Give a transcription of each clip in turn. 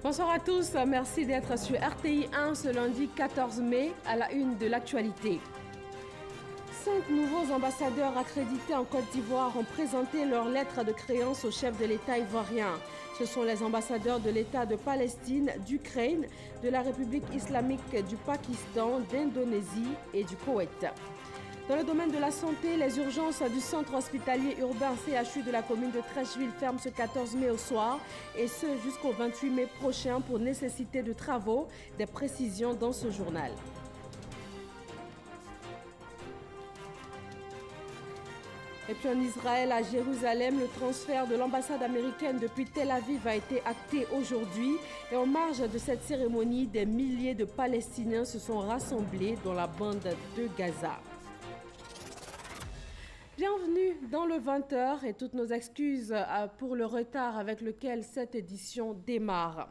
Bonsoir à tous, merci d'être sur RTI 1 ce lundi 14 mai à la une de l'actualité. 5 nouveaux ambassadeurs accrédités en Côte d'Ivoire ont présenté leur lettre de créance au chef de l'État ivoirien. Ce sont les ambassadeurs de l'État de Palestine, d'Ukraine, de la République islamique du Pakistan, d'Indonésie et du Koweït. Dans le domaine de la santé, les urgences du centre hospitalier urbain CHU de la commune de Treichville ferment ce 14 mai au soir et ce jusqu'au 28 mai prochain pour nécessité de travaux. Des précisions dans ce journal. Et puis en Israël, à Jérusalem, le transfert de l'ambassade américaine depuis Tel Aviv a été acté aujourd'hui. Et en marge de cette cérémonie, des milliers de Palestiniens se sont rassemblés dans la bande de Gaza. Bienvenue dans le 20h et toutes nos excuses pour le retard avec lequel cette édition démarre.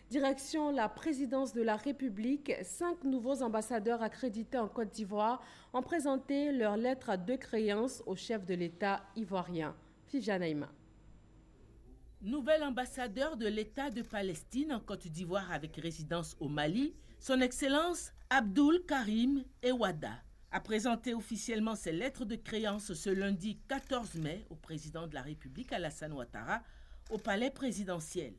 Direction la présidence de la République, 5 nouveaux ambassadeurs accrédités en Côte d'Ivoire ont présenté leur lettre de créance au chef de l'État ivoirien. Fifia Naïma. Nouvel ambassadeur de l'État de Palestine en Côte d'Ivoire avec résidence au Mali, son Excellence Abdoul Karim Ewada a présenté officiellement ses lettres de créance ce lundi 14 mai au président de la République Alassane Ouattara au palais présidentiel.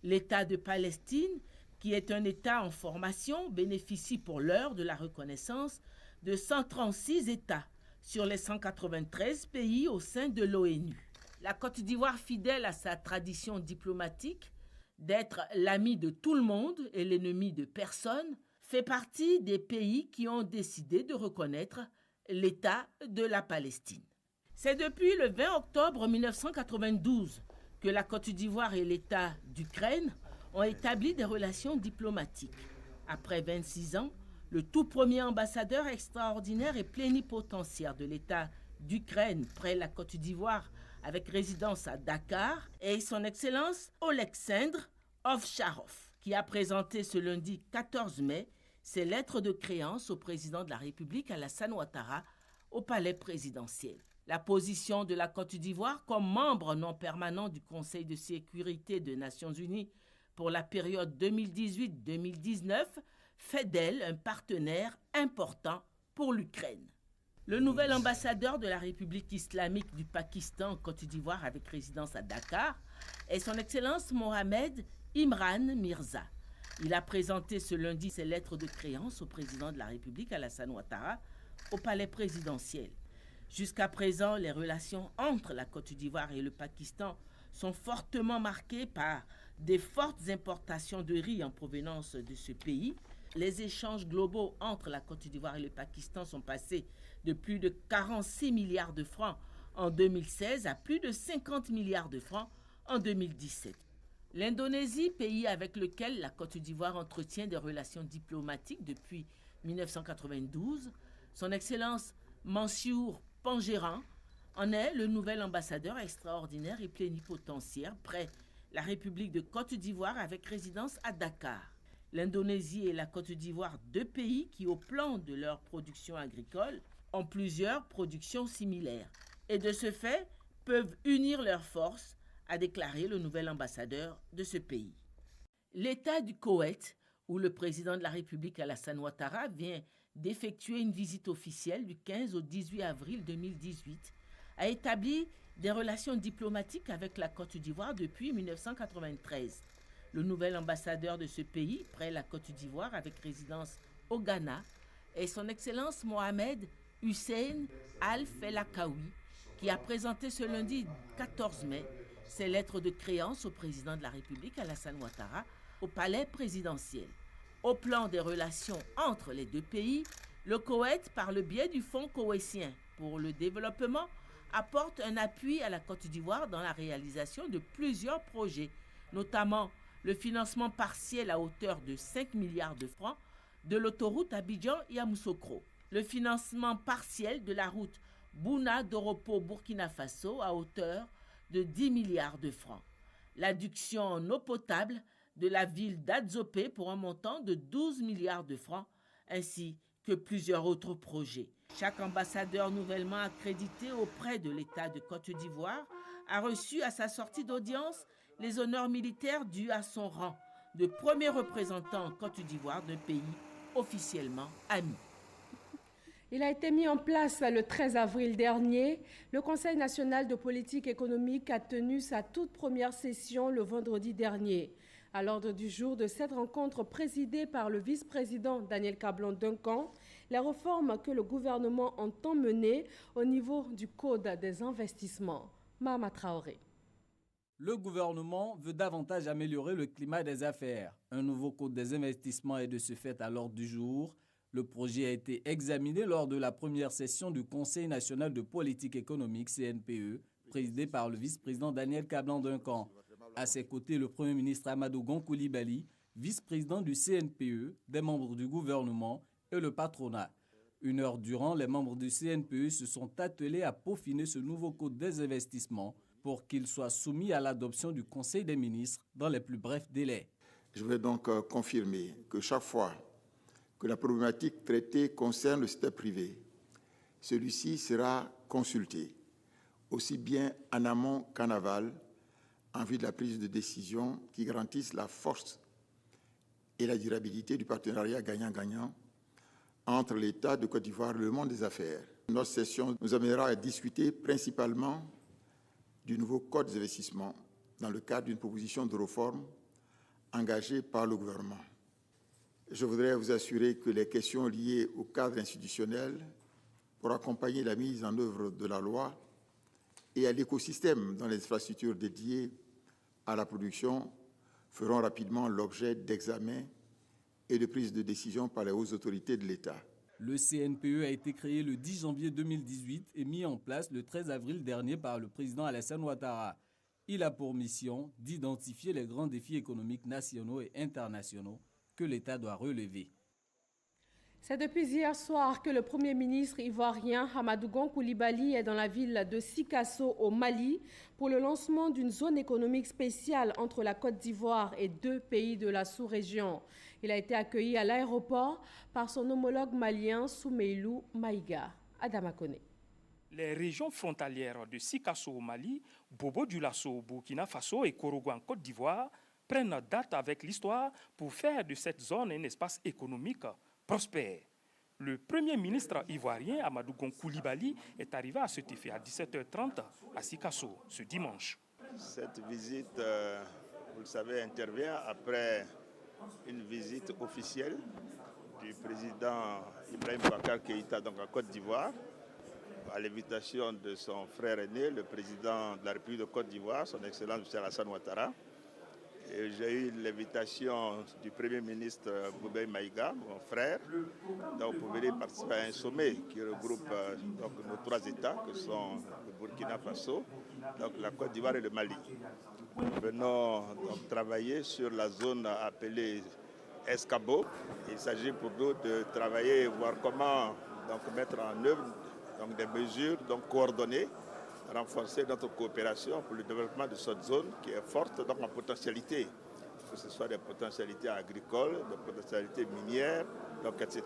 L'État de Palestine, qui est un État en formation, bénéficie pour l'heure de la reconnaissance de 136 États sur les 193 pays au sein de l'ONU. La Côte d'Ivoire, fidèle à sa tradition diplomatique d'être l'ami de tout le monde et l'ennemi de personne, fait partie des pays qui ont décidé de reconnaître l'État de la Palestine. C'est depuis le 20 octobre 1992 que la Côte d'Ivoire et l'État d'Ukraine ont établi des relations diplomatiques. Après 26 ans, le tout premier ambassadeur extraordinaire et plénipotentiaire de l'État d'Ukraine près la Côte d'Ivoire avec résidence à Dakar est son Excellence Oleksandr Ovtcharov, qui a présenté ce lundi 14 mai ses lettres de créance au président de la République Alassane Ouattara au palais présidentiel. La position de la Côte d'Ivoire comme membre non permanent du Conseil de sécurité des Nations Unies pour la période 2018-2019 fait d'elle un partenaire important pour l'Ukraine. Le nouvel ambassadeur de la République islamique du Pakistan en Côte d'Ivoire avec résidence à Dakar est son Excellence Mohamed Imran Mirza. Il a présenté ce lundi ses lettres de créance au président de la République Alassane Ouattara au palais présidentiel. Jusqu'à présent, les relations entre la Côte d'Ivoire et le Pakistan sont fortement marquées par des fortes importations de riz en provenance de ce pays. Les échanges globaux entre la Côte d'Ivoire et le Pakistan sont passés de plus de 46 milliards de francs en 2016 à plus de 50 milliards de francs en 2017. L'Indonésie, pays avec lequel la Côte d'Ivoire entretient des relations diplomatiques depuis 1992, son Excellence Mansour Pangéran en est le nouvel ambassadeur extraordinaire et plénipotentiaire près la République de Côte d'Ivoire avec résidence à Dakar. L'Indonésie et la Côte d'Ivoire, 2 pays qui, au plan de leur production agricole, ont plusieurs productions similaires et de ce fait peuvent unir leurs forces, a déclaré le nouvel ambassadeur de ce pays. L'État du Koweït, où le président de la République Alassane Ouattara vient d'effectuer une visite officielle du 15 au 18 avril 2018, a établi des relations diplomatiques avec la Côte d'Ivoire depuis 1993. Le nouvel ambassadeur de ce pays, près la Côte d'Ivoire avec résidence au Ghana, est son Excellence Mohamed Hussein Al-Felakaoui, qui a présenté ce lundi 14 mai ses lettres de créance au président de la République Alassane Ouattara au palais présidentiel. Au plan des relations entre les 2 pays, le Koweït, par le biais du Fonds koweïtien pour le développement, apporte un appui à la Côte d'Ivoire dans la réalisation de plusieurs projets, notamment le financement partiel à hauteur de 5 milliards de francs de l'autoroute Abidjan-Yamoussoukro, le financement partiel de la route Bouna-Doropo-Burkina Faso à hauteur de 10 milliards de francs, l'adduction en eau potable de la ville d'Adzopé pour un montant de 12 milliards de francs, ainsi que plusieurs autres projets. Chaque ambassadeur nouvellement accrédité auprès de l'État de Côte d'Ivoire a reçu à sa sortie d'audience les honneurs militaires dus à son rang, de premier représentant en Côte d'Ivoire d'un pays officiellement ami. Il a été mis en place le 13 avril dernier. Le Conseil national de politique économique a tenu sa toute première session le vendredi dernier. À l'ordre du jour de cette rencontre présidée par le vice-président Daniel Kablan-Duncan, les réformes que le gouvernement entend mener au niveau du Code des investissements. Mahama Traoré. Le gouvernement veut davantage améliorer le climat des affaires. Un nouveau Code des investissements est de ce fait à l'ordre du jour. Le projet a été examiné lors de la première session du Conseil national de politique économique, CNPE, présidé par le vice-président Daniel Kablan-Duncan. À ses côtés, le Premier ministre Amadou Gon Coulibaly, vice-président du CNPE, des membres du gouvernement et le patronat. Une heure durant, les membres du CNPE se sont attelés à peaufiner ce nouveau Code des investissements pour qu'il soit soumis à l'adoption du Conseil des ministres dans les plus brefs délais. Je vais donc confirmer que chaque fois que la problématique traitée concerne le secteur privé, celui-ci sera consulté, aussi bien en amont qu'en aval, en vue de la prise de décision qui garantisse la force et la durabilité du partenariat gagnant-gagnant entre l'État de Côte d'Ivoire et le monde des affaires. Notre session nous amènera à discuter principalement du nouveau Code des investissements dans le cadre d'une proposition de réforme engagée par le gouvernement. Je voudrais vous assurer que les questions liées au cadre institutionnel pour accompagner la mise en œuvre de la loi et à l'écosystème dans les infrastructures dédiées à la production feront rapidement l'objet d'examen et de prise de décision par les hautes autorités de l'État. Le CNPE a été créé le 10 janvier 2018 et mis en place le 13 avril dernier par le président Alassane Ouattara. Il a pour mission d'identifier les grands défis économiques nationaux et internationaux que l'État doit relever. C'est depuis hier soir que le Premier ministre ivoirien Amadou Gon Coulibaly est dans la ville de Sikasso au Mali pour le lancement d'une zone économique spéciale entre la Côte d'Ivoire et 2 pays de la sous-région. Il a été accueilli à l'aéroport par son homologue malien Soumeilou Maïga. Adama Kone. Les régions frontalières de Sikasso au Mali, Bobo-Dioulasso au Burkina Faso et Korogo en Côte d'Ivoire prennent date avec l'histoire pour faire de cette zone un espace économique prospère. Le Premier ministre ivoirien Amadou Gon Coulibaly est arrivé à cet effet à 17h30 à Sikasso ce dimanche. Cette visite, vous le savez, intervient après une visite officielle du président Ibrahim Boubacar Keïta donc à Côte d'Ivoire, à l'invitation de son frère aîné, le président de la République de Côte d'Ivoire, son Excellence M. Alassane Ouattara. J'ai eu l'invitation du Premier ministre Boubei Maïga, mon frère, donc pour venir participer à un sommet qui regroupe donc, nos 3 États, que sont le Burkina Faso, donc la Côte d'Ivoire et le Mali. Nous venons donc travailler sur la zone appelée Escabo. Il s'agit pour nous de travailler et voir comment donc, mettre en œuvre donc, des mesures donc, coordonnées, renforcer notre coopération pour le développement de cette zone qui est forte donc, en potentialité, que ce soit des potentialités agricoles, des potentialités minières, donc, etc.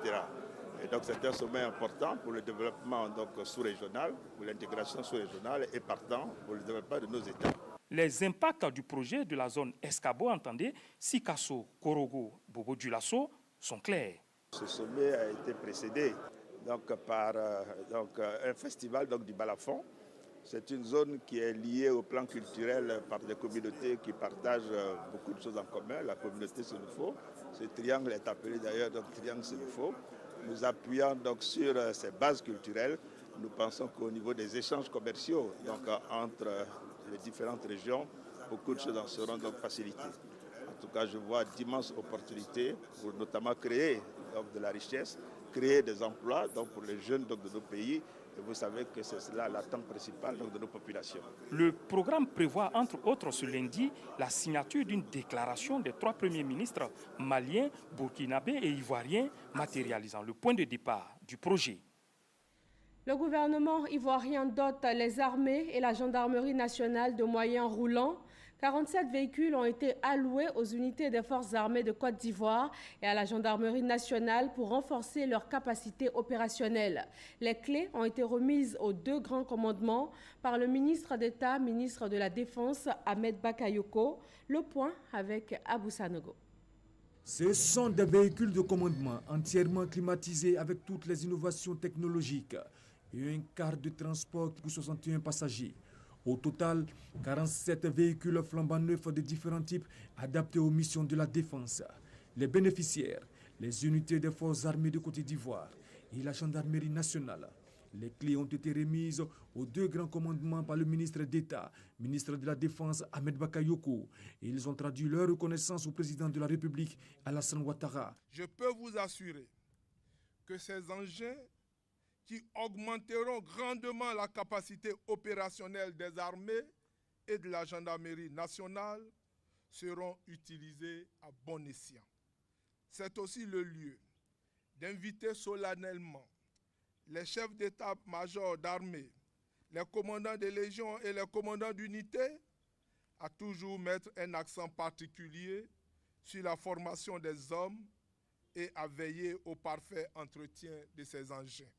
Et donc c'est un sommet important pour le développement sous-régional, pour l'intégration sous-régionale et partant pour le développement de nos États. Les impacts du projet de la zone Escabo, entendez, Sikasso, Korogo, Bobo-Dioulasso, sont clairs. Ce sommet a été précédé donc, par un festival donc, du balafon. C'est une zone qui est liée au plan culturel par des communautés qui partagent beaucoup de choses en commun. La communauté Sénoufo, ce triangle est appelé d'ailleurs triangle Sénoufo. Nous appuyons donc sur ces bases culturelles. Nous pensons qu'au niveau des échanges commerciaux donc, entre les différentes régions, beaucoup de choses en seront donc facilitées. En tout cas, je vois d'immenses opportunités pour notamment créer donc, de la richesse, créer des emplois donc, pour les jeunes donc, de nos pays. Et vous savez que c'est cela l'attente principale donc, de nos populations. Le programme prévoit entre autres ce lundi la signature d'une déclaration des 3 premiers ministres maliens, burkinabés et ivoiriens matérialisant le point de départ du projet. Le gouvernement ivoirien dote les armées et la gendarmerie nationale de moyens roulants. 47 véhicules ont été alloués aux unités des forces armées de Côte d'Ivoire et à la gendarmerie nationale pour renforcer leurs capacités opérationnelles. Les clés ont été remises aux 2 grands commandements par le ministre d'État, ministre de la Défense, Ahmed Bakayoko. Le point avec Abou Sanogo. Ce sont des véhicules de commandement entièrement climatisés avec toutes les innovations technologiques et un quart de transport pour 61 passagers. Au total, 47 véhicules flambant neufs de différents types adaptés aux missions de la défense. Les bénéficiaires, les unités des forces armées de Côte d'Ivoire et la gendarmerie nationale. Les clés ont été remises aux deux grands commandements par le ministre d'État, ministre de la Défense Ahmed Bakayoko. Et ils ont traduit leur reconnaissance au président de la République, Alassane Ouattara. Je peux vous assurer que ces engins qui augmenteront grandement la capacité opérationnelle des armées et de la gendarmerie nationale seront utilisés à bon escient. C'est aussi le lieu d'inviter solennellement les chefs d'état-major d'armée, les commandants des légions et les commandants d'unités à toujours mettre un accent particulier sur la formation des hommes et à veiller au parfait entretien de ces engins.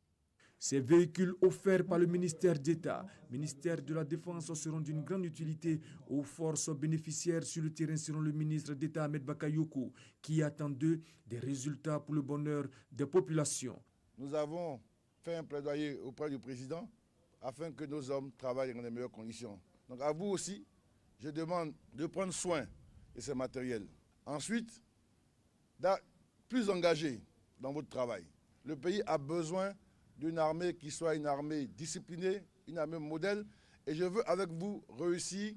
Ces véhicules offerts par le ministère d'État, ministère de la Défense, seront d'une grande utilité aux forces bénéficiaires sur le terrain selon le ministre d'État Ahmed Bakayoko, qui attend d'eux des résultats pour le bonheur des populations. Nous avons fait un plaidoyer auprès du président afin que nos hommes travaillent dans les meilleures conditions. Donc à vous aussi, je demande de prendre soin de ces matériels. Ensuite, d'être plus engagé dans votre travail. Le pays a besoin d'une armée qui soit une armée disciplinée, une armée modèle. Et je veux avec vous réussir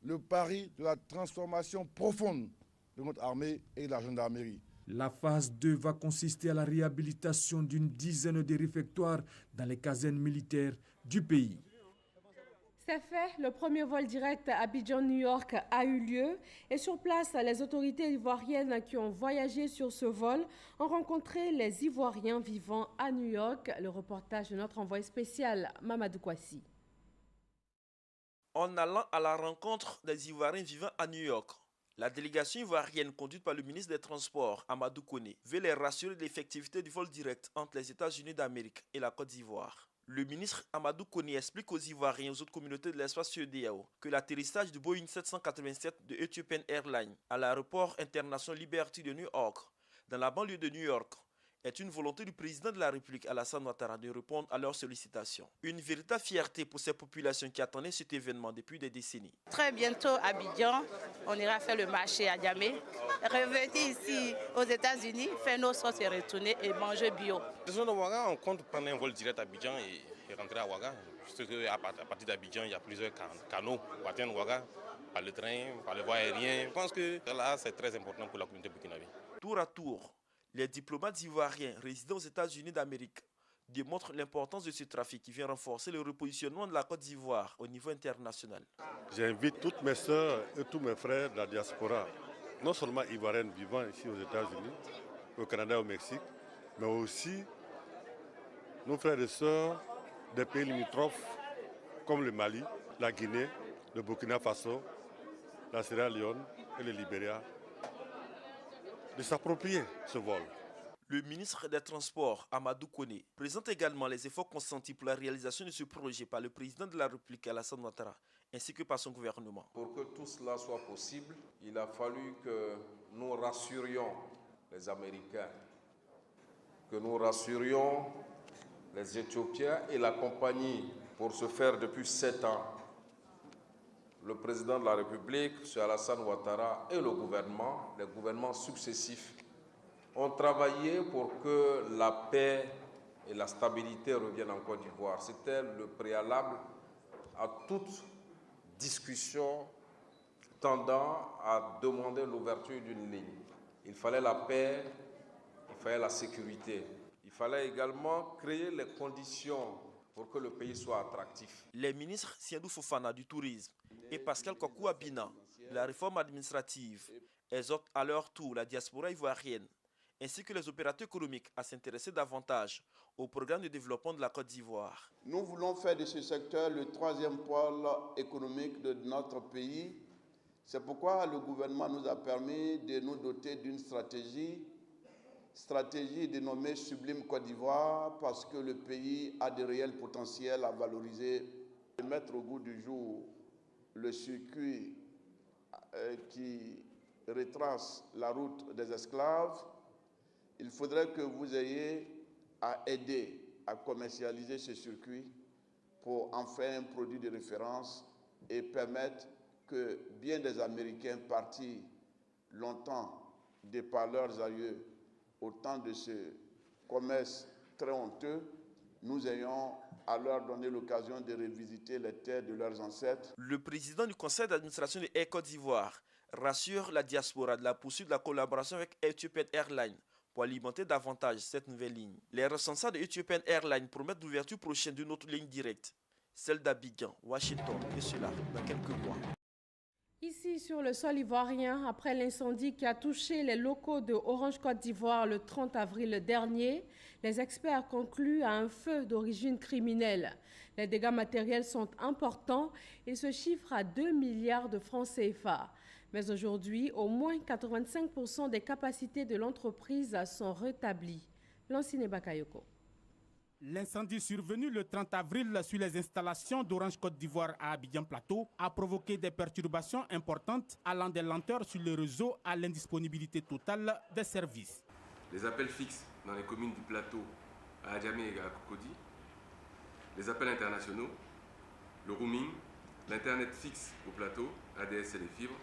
le pari de la transformation profonde de notre armée et de la gendarmerie. La phase 2 va consister à la réhabilitation d'une dizaine de réfectoires dans les casernes militaires du pays. C'est fait, le premier vol direct Abidjan-New York a eu lieu et sur place, les autorités ivoiriennes qui ont voyagé sur ce vol ont rencontré les Ivoiriens vivant à New York. Le reportage de notre envoyé spécial, Mamadou Kouassi. En allant à la rencontre des Ivoiriens vivant à New York, la délégation ivoirienne conduite par le ministre des Transports, Amadou Koné, veut les rassurer de l'effectivité du vol direct entre les États-Unis d'Amérique et la Côte d'Ivoire. Le ministre Amadou Koné explique aux Ivoiriens et aux autres communautés de l'espace CEDEAO que l'atterrissage du Boeing 787 de Ethiopian Airlines à l'aéroport international Liberty de New York, dans la banlieue de New York, est une volonté du président de la République Alassane Ouattara de répondre à leurs sollicitations. Une véritable fierté pour ces populations qui attendaient cet événement depuis des décennies. Très bientôt à Abidjan, on ira faire le marché à Niamey, revenir ici aux États-Unis, faire nos sauces et retourner et manger bio. De Ouaga, on compte prendre un vol direct à Abidjan et rentrer à Ouaga. Juste qu'à partir d'Abidjan, il y a plusieurs canaux pour atteindre Ouaga, par le train, par le voie aérien. Je pense que là, c'est très important pour la communauté burkinabé. Tour à tour, les diplomates ivoiriens résidant aux États-Unis d'Amérique démontrent l'importance de ce trafic qui vient renforcer le repositionnement de la Côte d'Ivoire au niveau international. J'invite toutes mes sœurs et tous mes frères de la diaspora, non seulement ivoiriennes vivant ici aux États-Unis, au Canada et au Mexique, mais aussi nos frères et sœurs des pays limitrophes comme le Mali, la Guinée, le Burkina Faso, la Sierra Leone et le Libéria, de s'approprier ce vol. Le ministre des Transports, Amadou Koné, présente également les efforts consentis pour la réalisation de ce projet par le président de la République, Alassane Ouattara, ainsi que par son gouvernement. Pour que tout cela soit possible, il a fallu que nous rassurions les Américains, que nous rassurions les Éthiopiens et la compagnie. Pour ce faire, depuis 7 ans, le président de la République, M. Alassane Ouattara, et le gouvernement, les gouvernements successifs, ont travaillé pour que la paix et la stabilité reviennent en Côte d'Ivoire. C'était le préalable à toute discussion tendant à demander l'ouverture d'une ligne. Il fallait la paix, il fallait la sécurité. Il fallait également créer les conditions pour que le pays soit attractif. Les ministres Siadou Fofana du tourisme et Pascal Kokou Abina de la réforme administrative exhortent à leur tour la diaspora ivoirienne ainsi que les opérateurs économiques à s'intéresser davantage au programme de développement de la Côte d'Ivoire. Nous voulons faire de ce secteur le troisième pôle économique de notre pays. C'est pourquoi le gouvernement nous a permis de nous doter d'une stratégie dénommée Sublime Côte d'Ivoire, parce que le pays a de réels potentiels à valoriser et mettre au goût du jour le circuit qui retrace la route des esclaves, il faudrait que vous ayez à aider à commercialiser ce circuit pour en faire un produit de référence et permettre que bien des Américains partis longtemps de par leurs aïeux au temps de ce commerce très honteux, nous ayons à leur donner l'occasion de revisiter les terres de leurs ancêtres. Le président du conseil d'administration de Air Côte d'Ivoire rassure la diaspora de la poursuite de la collaboration avec Ethiopian Airlines pour alimenter davantage cette nouvelle ligne. Les responsables de Ethiopian Airlines promettent l'ouverture prochaine d'une autre ligne directe, celle d'Abidjan, Washington, et cela dans quelques mois. Ici, sur le sol ivoirien, après l'incendie qui a touché les locaux de Orange Côte d'Ivoire le 30 avril dernier, les experts concluent à un feu d'origine criminelle. Les dégâts matériels sont importants et se chiffrent à 2 milliards de francs CFA. Mais aujourd'hui, au moins 85% des capacités de l'entreprise sont rétablies. Lancine Bakayoko. L'incendie survenu le 30 avril sur les installations d'Orange Côte d'Ivoire à Abidjan Plateau a provoqué des perturbations importantes allant des lenteurs sur le réseau à l'indisponibilité totale des services. Les appels fixes dans les communes du plateau à Adjamé et à Cocody, les appels internationaux, le roaming, l'internet fixe au plateau, ADSL et fibres,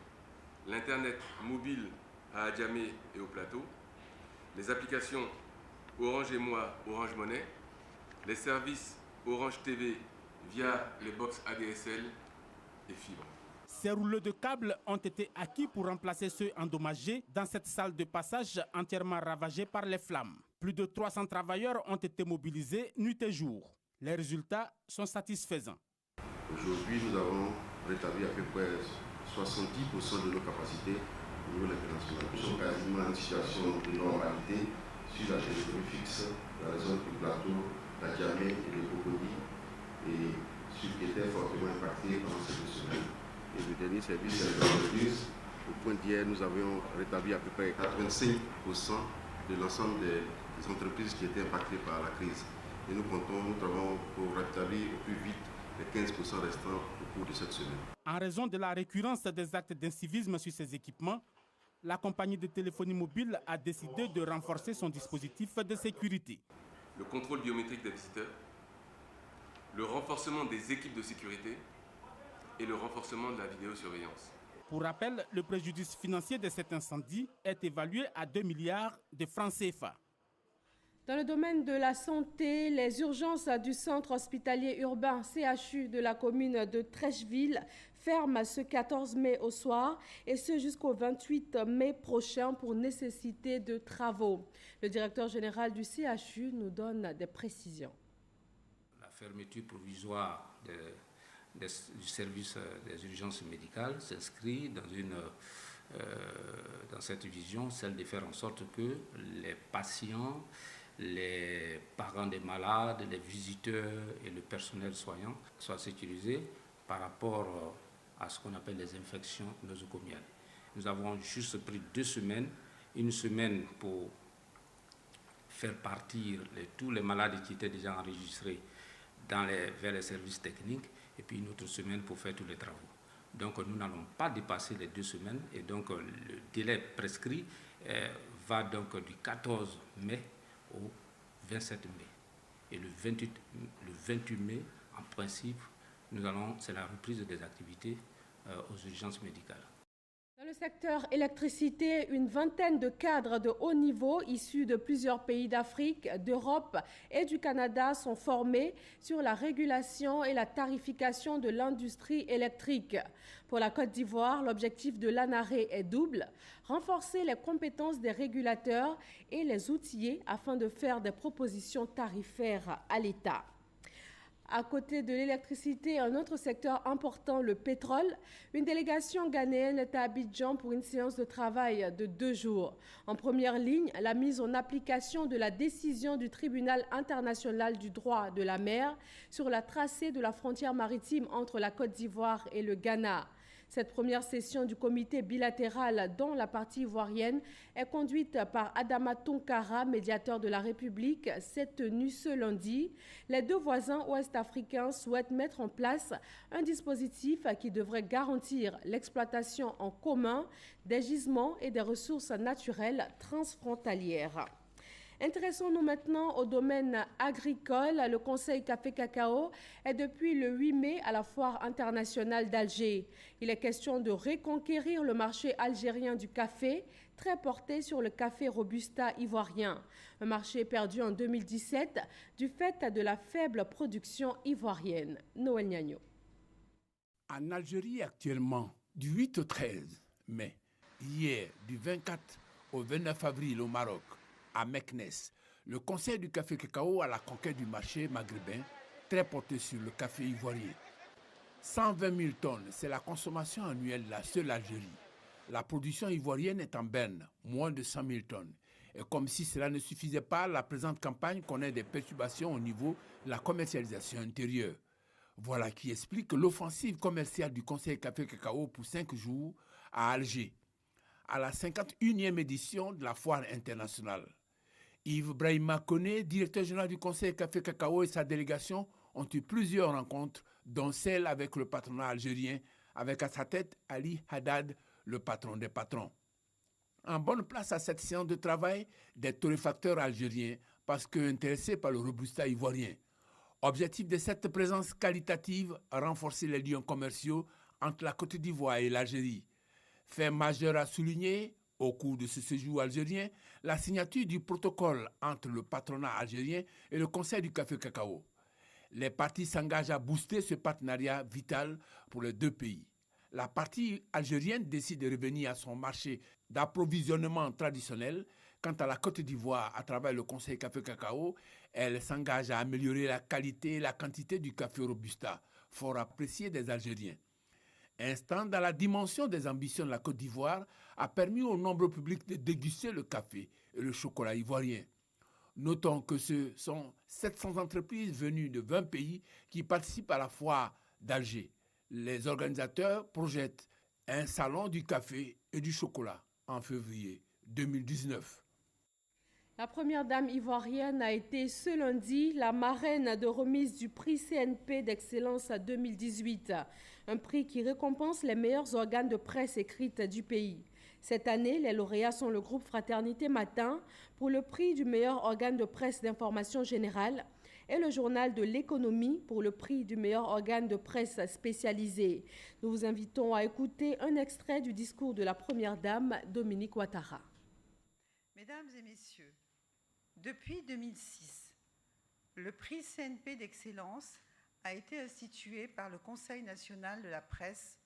l'internet mobile à Adjamé et au plateau, les applications Orange et Moi, Orange Monnaie, les services Orange TV via les box ADSL et fibres. Ces rouleaux de câbles ont été acquis pour remplacer ceux endommagés dans cette salle de passage entièrement ravagée par les flammes. Plus de 300 travailleurs ont été mobilisés nuit et jour. Les résultats sont satisfaisants. Aujourd'hui, nous avons rétabli à peu près 70% de nos capacités au niveau international. Nous sommes quasiment en situation de normalité sur la téléphonie fixe dans la zone du plateau d'Adjamé et de Cocody, et ce qui était fortement impacté pendant ces 2 semaines. Et le dernier service de l'entreprise, au point d'hier, nous avions rétabli à peu près 85% de l'ensemble des entreprises qui étaient impactées par la crise. Et nous travaillons pour rétablir au plus vite les 15% restants au cours de cette semaine. En raison de la récurrence des actes d'incivisme sur ces équipements, la compagnie de téléphonie mobile a décidé de renforcer son dispositif de sécurité. Le contrôle biométrique des visiteurs, le renforcement des équipes de sécurité et le renforcement de la vidéosurveillance. Pour rappel, le préjudice financier de cet incendie est évalué à 2 milliards de francs CFA. Dans le domaine de la santé, les urgences du centre hospitalier urbain CHU de la commune de Trècheville ferment ce 14 mai au soir et ce jusqu'au 28 mai prochain pour nécessité de travaux. Le directeur général du CHU nous donne des précisions. La fermeture provisoire du service des urgences médicales s'inscrit dans cette vision, celle de faire en sorte que les patients, les parents des malades, les visiteurs et le personnel soignant soient sécurisés par rapport à ce qu'on appelle les infections nosocomiales. Nous avons juste pris 2 semaines, une semaine pour faire partir tous les malades qui étaient déjà enregistrés vers les services techniques et puis une autre semaine pour faire tous les travaux. Donc nous n'allons pas dépasser les 2 semaines et donc le délai prescrit va donc du 14 mai au 27 mai. Et le 28 mai, en principe, c'est la reprise des activités aux urgences médicales. Dans le secteur électricité, une vingtaine de cadres de haut niveau issus de plusieurs pays d'Afrique, d'Europe et du Canada sont formés sur la régulation et la tarification de l'industrie électrique. Pour la Côte d'Ivoire, l'objectif de l'ANARE est double: renforcer les compétences des régulateurs et les outiller afin de faire des propositions tarifaires à l'État. À côté de l'électricité, un autre secteur important, le pétrole, une délégation ghanéenne est à Abidjan pour une séance de travail de 2 jours. En première ligne, la mise en application de la décision du Tribunal international du droit de la mer sur la tracée de la frontière maritime entre la Côte d'Ivoire et le Ghana. Cette première session du comité bilatéral, dont la partie ivoirienne est conduite par Adama Tonkara, médiateur de la République, s'est tenue ce lundi. Les deux voisins ouest-africains souhaitent mettre en place un dispositif qui devrait garantir l'exploitation en commun des gisements et des ressources naturelles transfrontalières. Intéressons-nous maintenant au domaine agricole. Le Conseil Café-Cacao est depuis le 8 mai à la Foire internationale d'Alger. Il est question de reconquérir le marché algérien du café, très porté sur le café Robusta ivoirien. Un marché perdu en 2017 du fait de la faible production ivoirienne. Noël Niagno. En Algérie actuellement, du 8 au 13 mai, hier du 24 au 29 avril au Maroc, à Meknes, le Conseil du café-cacao à la conquête du marché maghrébin, très porté sur le café ivoirien. 120 000 tonnes, c'est la consommation annuelle de la seule Algérie. La production ivoirienne est en berne, moins de 100 000 tonnes. Et comme si cela ne suffisait pas, la présente campagne connaît des perturbations au niveau de la commercialisation intérieure. Voilà qui explique l'offensive commerciale du Conseil café-cacao pour 5 jours à Alger, à la 51e édition de la Foire internationale. Yves Brahima Koné, directeur général du Conseil Café-Cacao et sa délégation ont eu plusieurs rencontres, dont celle avec le patronat algérien, avec à sa tête Ali Haddad, le patron des patrons. En bonne place à cette séance de travail des torréfacteurs algériens, parce qu'intéressés par le Robusta ivoirien. Objectif de cette présence qualitative, renforcer les liens commerciaux entre la Côte d'Ivoire et l'Algérie. Fait majeur à souligner, au cours de ce séjour algérien, la signature du protocole entre le patronat algérien et le Conseil du café-cacao. Les parties s'engagent à booster ce partenariat vital pour les deux pays. La partie algérienne décide de revenir à son marché d'approvisionnement traditionnel. Quant à la Côte d'Ivoire, à travers le Conseil café-cacao, elle s'engage à améliorer la qualité et la quantité du café Robusta, fort apprécié des Algériens. Instant dans la dimension des ambitions de la Côte d'Ivoire a permis au nombreux public de déguster le café et le chocolat ivoirien. Notons que ce sont 700 entreprises venues de 20 pays qui participent à la foire d'Alger. Les organisateurs projettent un salon du café et du chocolat en février 2019. La première dame ivoirienne a été ce lundi la marraine de remise du prix CNP d'excellence 2018, un prix qui récompense les meilleurs organes de presse écrite du pays. Cette année, les lauréats sont le groupe Fraternité Matin pour le prix du meilleur organe de presse d'information générale et le journal de l'économie pour le prix du meilleur organe de presse spécialisé. Nous vous invitons à écouter un extrait du discours de la première dame, Dominique Ouattara. Mesdames et messieurs, depuis 2006, le prix CNP d'excellence a été institué par le Conseil national de la presse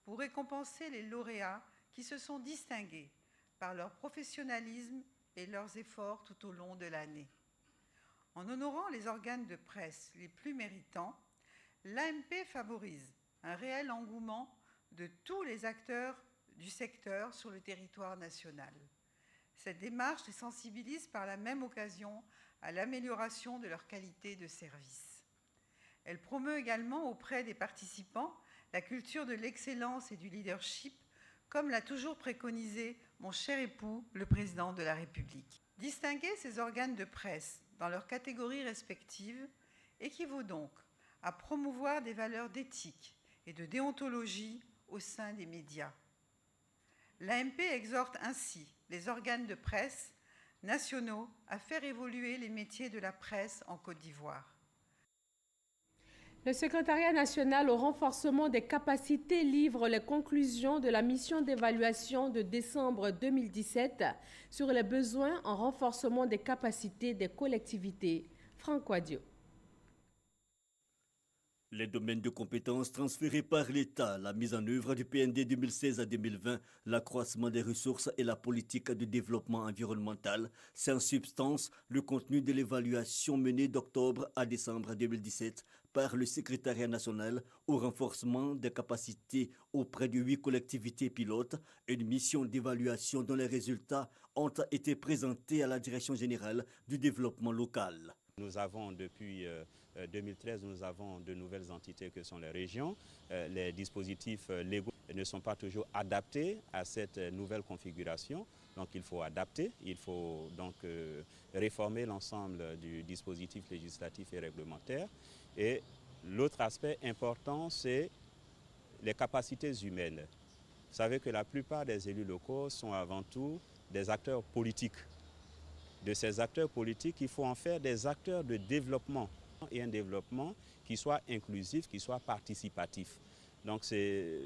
pour récompenser les lauréats qui se sont distingués par leur professionnalisme et leurs efforts tout au long de l'année. En honorant les organes de presse les plus méritants, l'AMP favorise un réel engouement de tous les acteurs du secteur sur le territoire national. Cette démarche les sensibilise par la même occasion à l'amélioration de leur qualité de service. Elle promeut également auprès des participants la culture de l'excellence et du leadership, comme l'a toujours préconisé mon cher époux, le président de la République. Distinguer ces organes de presse dans leurs catégories respectives équivaut donc à promouvoir des valeurs d'éthique et de déontologie au sein des médias. L'AMP exhorte ainsi les organes de presse nationaux à faire évoluer les métiers de la presse en Côte d'Ivoire. Le secrétariat national au renforcement des capacités livre les conclusions de la mission d'évaluation de décembre 2017 sur les besoins en renforcement des capacités des collectivités. Franck Wadio. Les domaines de compétences transférés par l'État, la mise en œuvre du PND 2016 à 2020, l'accroissement des ressources et la politique de développement environnemental, c'est en substance le contenu de l'évaluation menée d'octobre à décembre 2017 par le secrétariat national au renforcement des capacités auprès de 8 collectivités pilotes, une mission d'évaluation dont les résultats ont été présentés à la Direction générale du développement local. Nous avons depuis 2013, nous avons de nouvelles entités que sont les régions. Les dispositifs légaux ne sont pas toujours adaptés à cette nouvelle configuration. Donc il faut adapter, il faut donc réformer l'ensemble du dispositif législatif et réglementaire. Et l'autre aspect important, c'est les capacités humaines. Vous savez que la plupart des élus locaux sont avant tout des acteurs politiques. De ces acteurs politiques, il faut en faire des acteurs de développement et un développement qui soit inclusif, qui soit participatif. Donc c'est,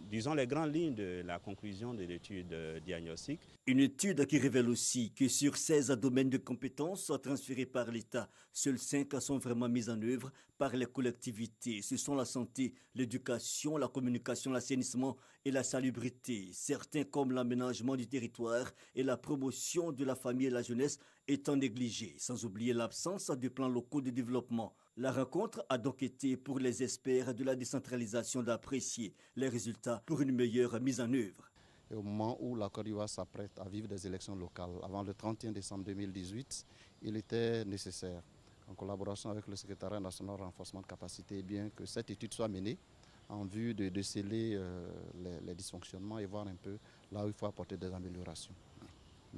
disons, les grandes lignes de la conclusion de l'étude diagnostique. Une étude qui révèle aussi que sur 16 domaines de compétences transférés par l'État, seuls 5 sont vraiment mis en œuvre par les collectivités. Ce sont la santé, l'éducation, la communication, l'assainissement et la salubrité. Certains comme l'aménagement du territoire et la promotion de la famille et la jeunesse étant négligés, sans oublier l'absence de plans locaux de développement. La rencontre a donc été pour les experts de la décentralisation d'apprécier les résultats pour une meilleure mise en œuvre. Et au moment où la Côte d'Ivoire s'apprête à vivre des élections locales, avant le 31 décembre 2018, il était nécessaire, en collaboration avec le Secrétariat national renforcement de capacité, eh bien, que cette étude soit menée en vue de déceler les dysfonctionnements et voir un peu là où il faut apporter des améliorations.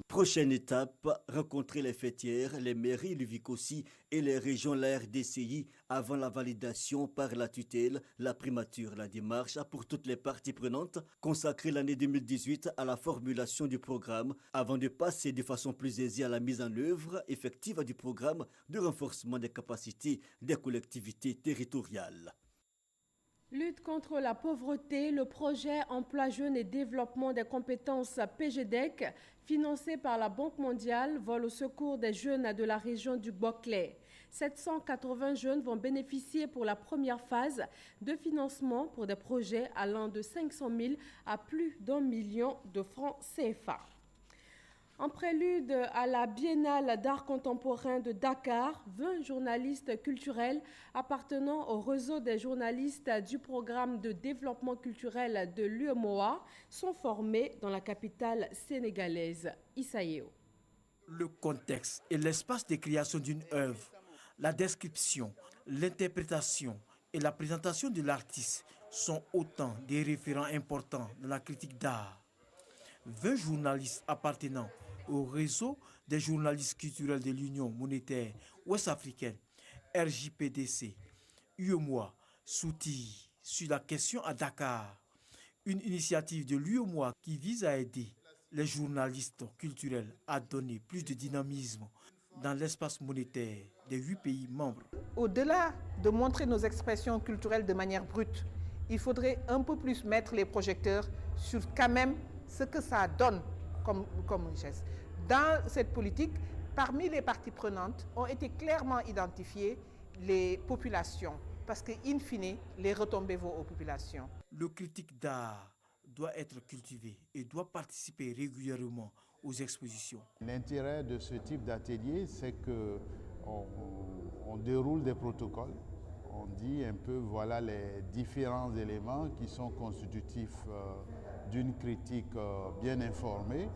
Prochaine étape, rencontrer les fêtières, les mairies, l'UVICOSI et les régions, la RDCI, avant la validation par la tutelle, la primature. La démarche a pour toutes les parties prenantes consacré l'année 2018 à la formulation du programme, avant de passer de façon plus aisée à la mise en œuvre effective du programme de renforcement des capacités des collectivités territoriales. Lutte contre la pauvreté, le projet Emploi Jeunes et Développement des compétences PGDEC, financé par la Banque mondiale, vole au secours des jeunes de la région du Boclé. 780 jeunes vont bénéficier pour la première phase de financement pour des projets allant de 500 000 à plus d'1 million de francs CFA. En prélude à la Biennale d'art contemporain de Dakar, 20 journalistes culturels appartenant au réseau des journalistes du programme de développement culturel de l'UEMOA sont formés dans la capitale sénégalaise, Issaïo. Le contexte et l'espace de création d'une œuvre, la description, l'interprétation et la présentation de l'artiste sont autant des référents importants dans la critique d'art. 20 journalistes appartenant au réseau des journalistes culturels de l'Union monétaire ouest-africaine, RJPDC, UEMOA, s'outillent sur la question à Dakar. Une initiative de l'UEMOA qui vise à aider les journalistes culturels à donner plus de dynamisme dans l'espace monétaire des 8 pays membres. Au-delà de montrer nos expressions culturelles de manière brute, il faudrait un peu plus mettre les projecteurs sur quand même ce que ça donne comme richesse. Dans cette politique, parmi les parties prenantes ont été clairement identifiées les populations, parce que, in fine, les retombées vont aux populations. Le critique d'art doit être cultivé et doit participer régulièrement aux expositions. L'intérêt de ce type d'atelier, c'est qu'on déroule des protocoles. On dit un peu, voilà les différents éléments qui sont constitutifs d'une critique bien informée.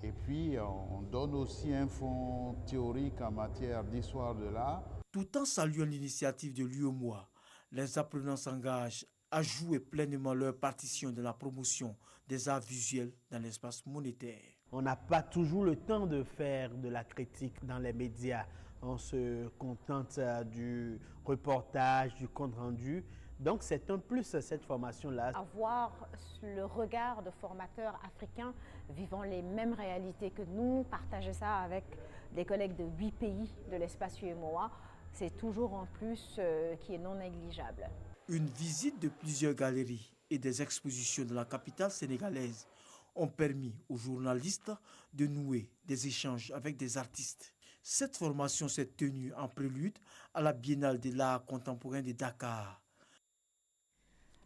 Et puis, on donne aussi un fond théorique en matière d'histoire de l'art. Tout en saluant l'initiative de l'UEMOA, les apprenants s'engagent à jouer pleinement leur partition dans la promotion des arts visuels dans l'espace monétaire. On n'a pas toujours le temps de faire de la critique dans les médias. On se contente du reportage, du compte-rendu. Donc c'est un plus cette formation-là. Avoir le regard de formateurs africains vivant les mêmes réalités que nous, partager ça avec des collègues de 8 pays de l'espace UEMOA, c'est toujours un plus qui est non négligeable. Une visite de plusieurs galeries et des expositions dans la capitale sénégalaise ont permis aux journalistes de nouer des échanges avec des artistes. Cette formation s'est tenue en prélude à la Biennale de l'art contemporain de Dakar.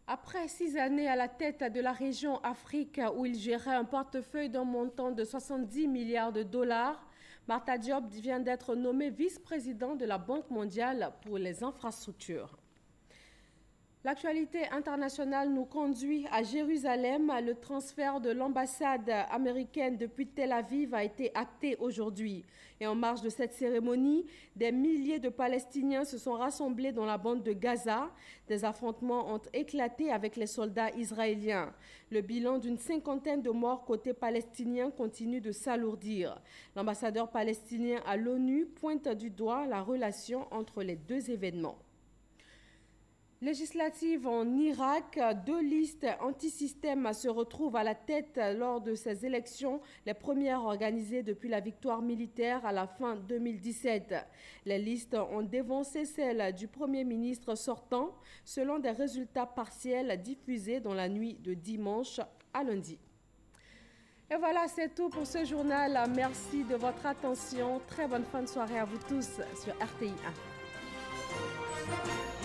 Après 6 années à la tête de la région Afrique où il gérait un portefeuille d'un montant de 70 milliards de dollars, Martha Diop vient d'être nommée vice-président de la Banque mondiale pour les infrastructures. L'actualité internationale nous conduit à Jérusalem. Le transfert de l'ambassade américaine depuis Tel Aviv a été acté aujourd'hui. Et en marge de cette cérémonie, des milliers de Palestiniens se sont rassemblés dans la bande de Gaza. Des affrontements ont éclaté avec les soldats israéliens. Le bilan d'une 50aine de morts côté palestinien continue de s'alourdir. L'ambassadeur palestinien à l'ONU pointe du doigt la relation entre les deux événements. Législative en Irak, 2 listes anti-système se retrouvent à la tête lors de ces élections, les premières organisées depuis la victoire militaire à la fin 2017. Les listes ont dévancé celles du Premier ministre sortant, selon des résultats partiels diffusés dans la nuit de dimanche à lundi. Et voilà, c'est tout pour ce journal. Merci de votre attention. Très bonne fin de soirée à vous tous sur RTI 1.